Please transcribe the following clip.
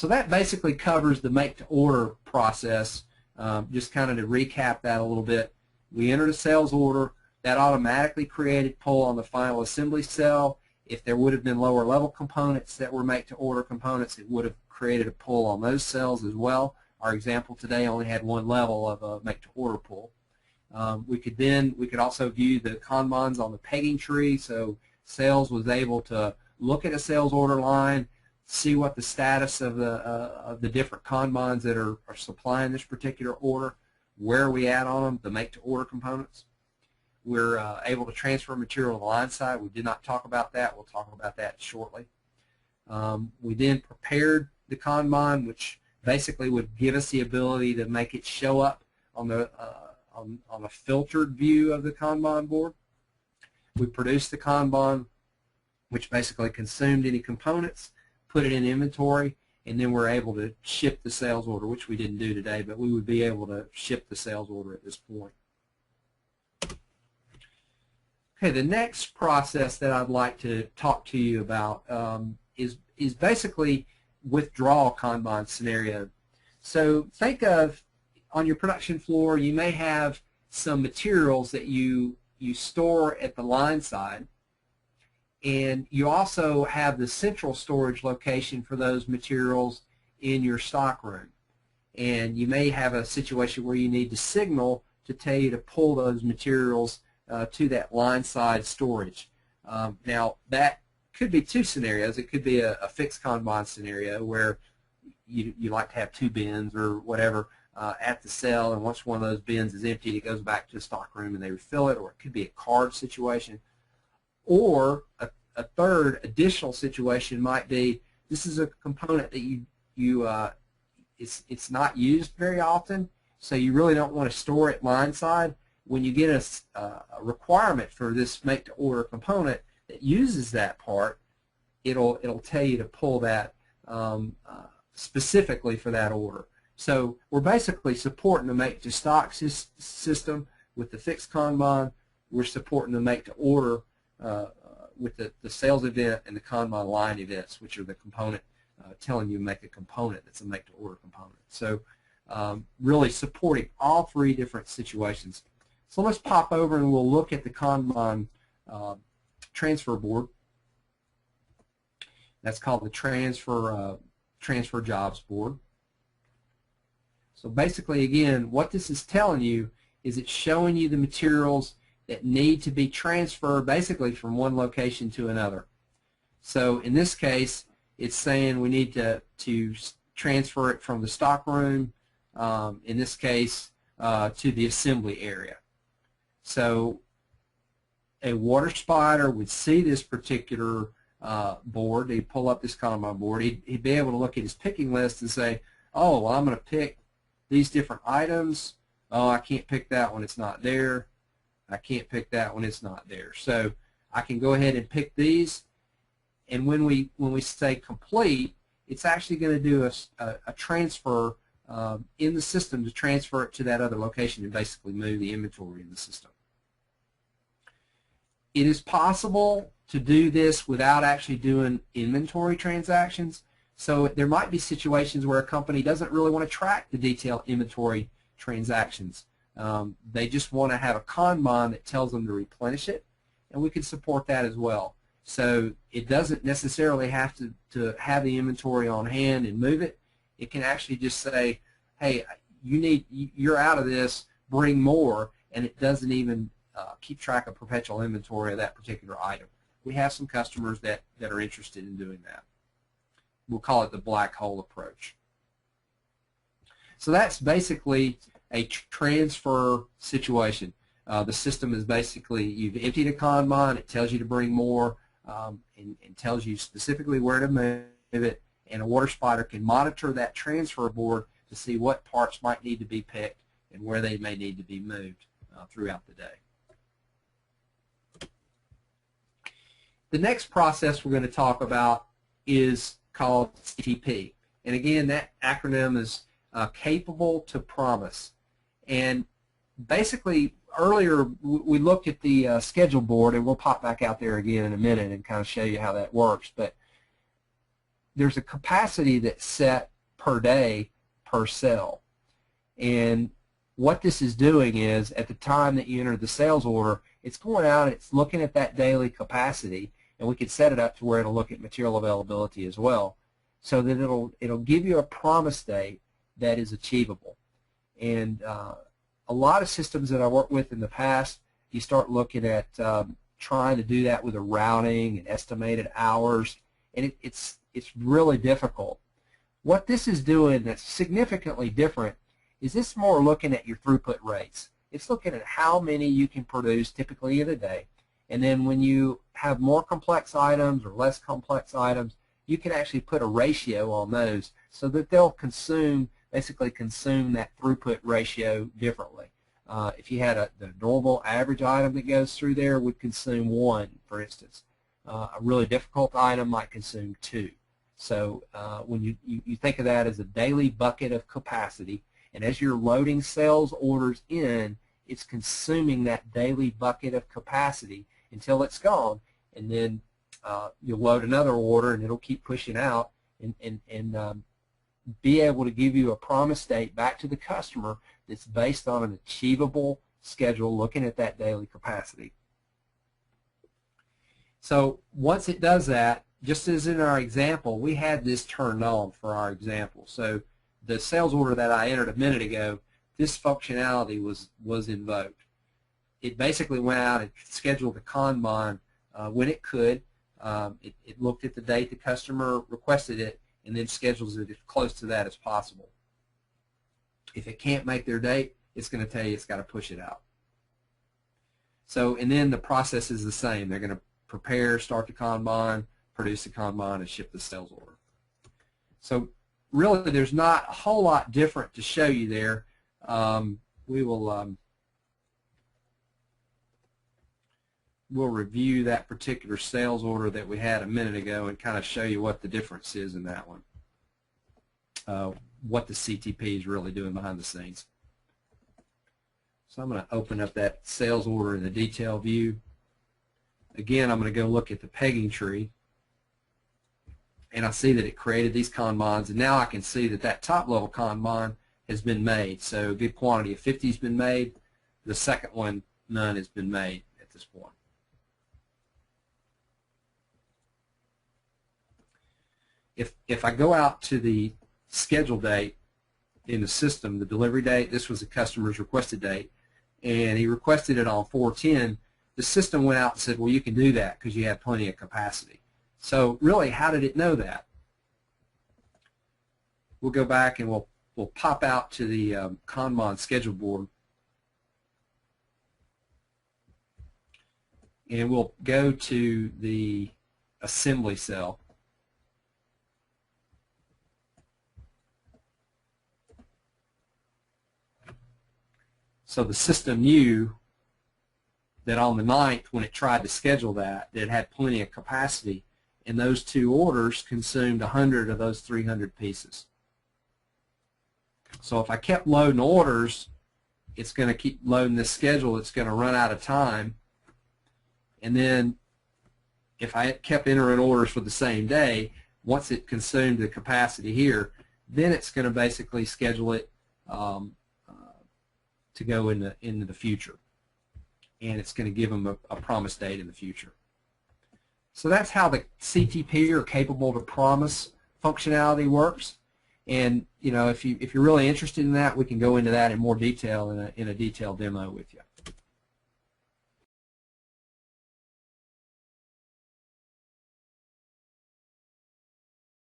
So that basically covers the make-to-order process. Just kind of to recap that a little bit, we entered a sales order. That automatically created pull on the final assembly cell. If there would have been lower level components that were make-to-order components, it would have created a pull on those cells as well. Our example today only had one level of a make-to-order pull. We could also view the Kanbans on the pegging tree. So sales was able to look at a sales order line, see what the status of the different Kanbans that are supplying this particular order, where are we at on them, the make-to-order components. We're able to transfer material to the line side. We did not talk about that. We'll talk about that shortly. We then prepared the Kanban, which basically would give us the ability to make it show up on the on a filtered view of the Kanban board. We produced the Kanban, which basically consumed any components, put it in inventory, and then we're able to ship the sales order, which we didn't do today, but we would be able to ship the sales order at this point. Okay, the next process that I'd like to talk to you about is basically withdrawal Kanban scenario. So think of, on your production floor, you may have some materials that you store at the line side, and you also have the central storage location for those materials in your stock room. And you may have a situation where you need to signal to tell you to pull those materials to that line side storage. Now that could be two scenarios. It could be a fixed Kanban scenario where you like to have two bins or whatever at the cell, and once one of those bins is emptied, it goes back to the stock room and they refill it. Or it could be a card situation. Or a third additional situation might be, this is a component that it's not used very often, so you really don't want to store it line side. When you get a requirement for this make-to-order component that uses that part, it'll tell you to pull that specifically for that order. So we're basically supporting the make-to-stock system with the fixed Kanban. We're supporting the make-to-order with the sales event and the Kanban line events, which are the component telling you to make a component that's a make-to-order component. So really supporting all three different situations. So let's pop over and we'll look at the Kanban transfer board. That's called the transfer jobs board. So basically, again, what this is telling you is it's showing you the materials that need to be transferred basically from one location to another. So in this case, it's saying we need to transfer it from the stock room, in this case, to the assembly area. So a water spider would see this particular board. He'd pull up this Kanban board. He'd be able to look at his picking list and say, oh, well, I'm going to pick these different items. Oh, I can't pick that one. It's not there. I can't pick that one. It's not there. So I can go ahead and pick these. And when we say complete, it's actually going to do a transfer in the system to transfer it to that other location and basically move the inventory in the system. It is possible to do this without actually doing inventory transactions. So there might be situations where a company doesn't really want to track the detailed inventory transactions. They just want to have a Kanban that tells them to replenish it, and we can support that as well. So it doesn't necessarily have to have the inventory on hand and move it. It can actually just say, hey, you're out of this, bring more, and it doesn't even keep track of perpetual inventory of that particular item. We have some customers that are interested in doing that. We'll call it the black hole approach. So that's basically a transfer situation. The system is basically, you've emptied a Kanban, it tells you to bring more, and tells you specifically where to move it, and a water spider can monitor that transfer board to see what parts might need to be picked and where they may need to be moved throughout the day. The next process we're going to talk about is called CTP. And again, that acronym is capable to promise. And basically, earlier we looked at the schedule board, and we'll pop back out there again in a minute and kind of show you how that works. But there's a capacity that's set per day per cell. And what this is doing is, at the time that you enter the sales order, it's going out and it's looking at that daily capacity, and we could set it up to where it'll look at material availability as well, so that it'll give you a promise date that is achievable. And a lot of systems that I worked with in the past, you start looking at trying to do that with a routing and estimated hours, and it's really difficult. What this is doing that's significantly different is this more looking at your throughput rates. It's looking at how many you can produce typically in a day, and then when you have more complex items or less complex items, you can actually put a ratio on those so that they'll basically consume that throughput ratio differently. If you had the normal average item that goes through there would consume 1, for instance. A really difficult item might consume 2. So when you think of that as a daily bucket of capacity, and as you're loading sales orders in, it's consuming that daily bucket of capacity until it's gone, and then you'll load another order and it'll keep pushing out and be able to give you a promise date back to the customer that's based on an achievable schedule looking at that daily capacity. So once it does that, just as in our example, we had this turned on for our example. So the sales order that I entered a minute ago, this functionality was invoked. It basically went out and scheduled the Kanban when it could. It looked at the date the customer requested it and then schedules it as close to that as possible. If it can't make their date, it's going to tell you it's got to push it out. So, and then the process is the same. They're going to prepare, start the Kanban, produce the Kanban, and ship the sales order. So really there's not a whole lot different to show you there. We'll review that particular sales order that we had a minute ago and kind of show you what the difference is in that one, what the CTP is really doing behind the scenes. So I'm going to open up that sales order in the detail view. Again, I'm going to go look at the pegging tree, and I see that it created these Kanbans, and now I can see that that top level Kanban has been made. So a good quantity of 50 has been made. The second one, none has been made at this point. If I go out to the schedule date in the system, the delivery date, this was the customer's requested date, and he requested it on 4/10, the system went out and said, well, you can do that because you have plenty of capacity. So really, how did it know that? We'll go back and we'll pop out to the Kanban schedule board, and we'll go to the assembly cell. So the system knew that on the 9th, when it tried to schedule that, it had plenty of capacity, and those 2 orders consumed 100 of those 300 pieces. So if I kept loading orders, it's going to keep loading this schedule. It's going to run out of time. And then if I kept entering orders for the same day, once it consumed the capacity here, then it's going to basically schedule it to go into the future. And it's going to give them a promise date in the future. So that's how the CTP, or capable to promise, functionality works. And if you're really interested in that, we can go into that in more detail in a detailed demo with you.